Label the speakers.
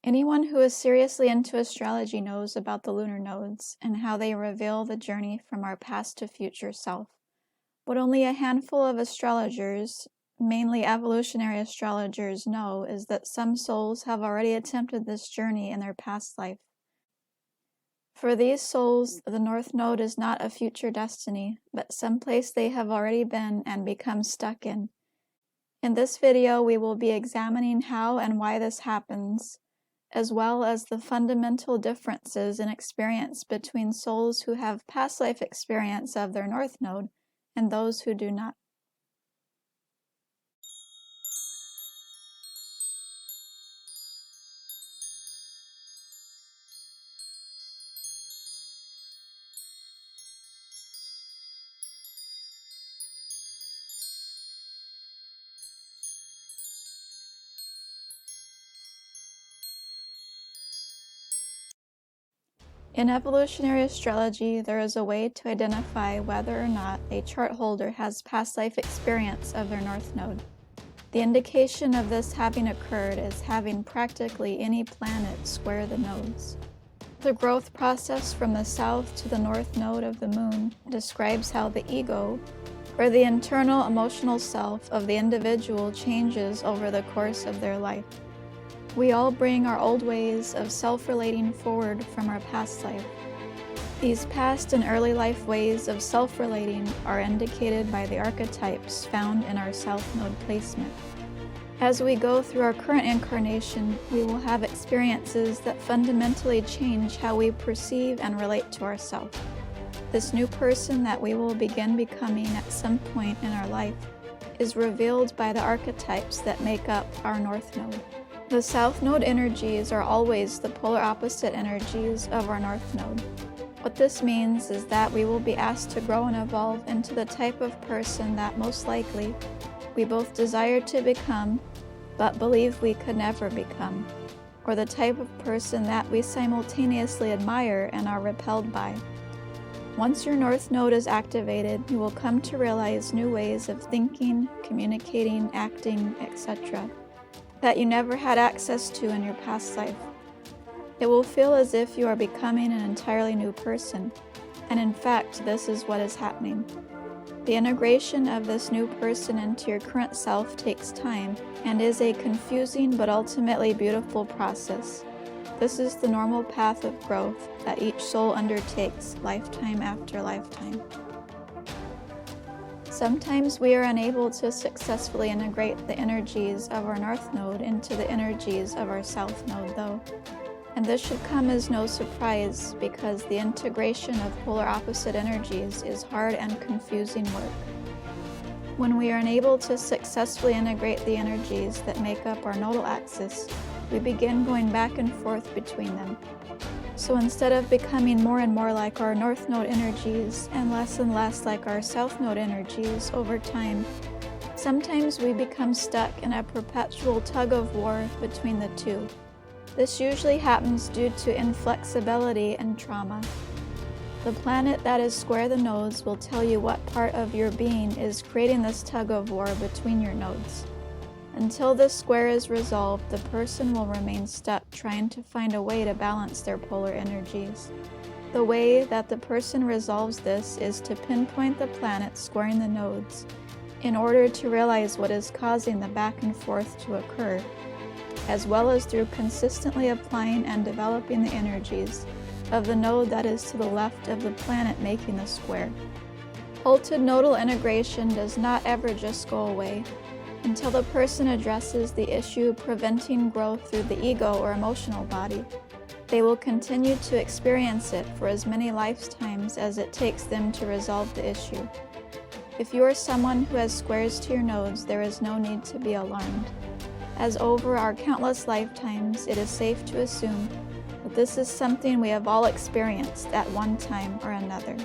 Speaker 1: Anyone who is seriously into astrology knows about the lunar nodes and how they reveal the journey from our past to future self. What only a handful of astrologers, mainly evolutionary astrologers, know is that some souls have already attempted this journey in their past life. For these souls, the North Node is not a future destiny, but some place they have already been and become stuck in. In this video, we will be examining how and why this happens, as well as the fundamental differences in experience between souls who have past life experience of their North Node and those who do not. In evolutionary astrology, there is a way to identify whether or not a chart holder has past life experience of their North Node. The indication of this having occurred is having practically any planet square the nodes. The growth process from the south to the North Node of the Moon describes how the ego, or the internal emotional self of the individual, changes over the course of their life. We all bring our old ways of self-relating forward from our past life. These past and early life ways of self-relating are indicated by the archetypes found in our South Node placement. As we go through our current incarnation, we will have experiences that fundamentally change how we perceive and relate to ourselves. This new person that we will begin becoming at some point in our life is revealed by the archetypes that make up our North Node. The South Node energies are always the polar opposite energies of our North Node. What this means is that we will be asked to grow and evolve into the type of person that most likely we both desire to become, but believe we could never become, or the type of person that we simultaneously admire and are repelled by. Once your North Node is activated, you will come to realize new ways of thinking, communicating, acting, etc. that you never had access to in your past life. It will feel as if you are becoming an entirely new person, and in fact, this is what is happening. The integration of this new person into your current self takes time and is a confusing but ultimately beautiful process. This is the normal path of growth that each soul undertakes lifetime after lifetime. Sometimes we are unable to successfully integrate the energies of our North Node into the energies of our South Node, though. And this should come as no surprise, because the integration of polar opposite energies is hard and confusing work. When we are unable to successfully integrate the energies that make up our nodal axis, we begin going back and forth between them. So instead of becoming more and more like our North Node energies and less like our South Node energies over time, sometimes we become stuck in a perpetual tug-of-war between the two. This usually happens due to inflexibility and trauma. The planet that is square the nodes will tell you what part of your being is creating this tug-of-war between your nodes. Until this square is resolved, the person will remain stuck trying to find a way to balance their polar energies. The way that the person resolves this is to pinpoint the planet squaring the nodes in order to realize what is causing the back and forth to occur, as well as through consistently applying and developing the energies of the node that is to the left of the planet making the square. Halted nodal integration does not ever just go away. Until the person addresses the issue preventing growth through the ego or emotional body, they will continue to experience it for as many lifetimes as it takes them to resolve the issue. If you are someone who has squares to your nodes, there is no need to be alarmed, as over our countless lifetimes, it is safe to assume that this is something we have all experienced at one time or another.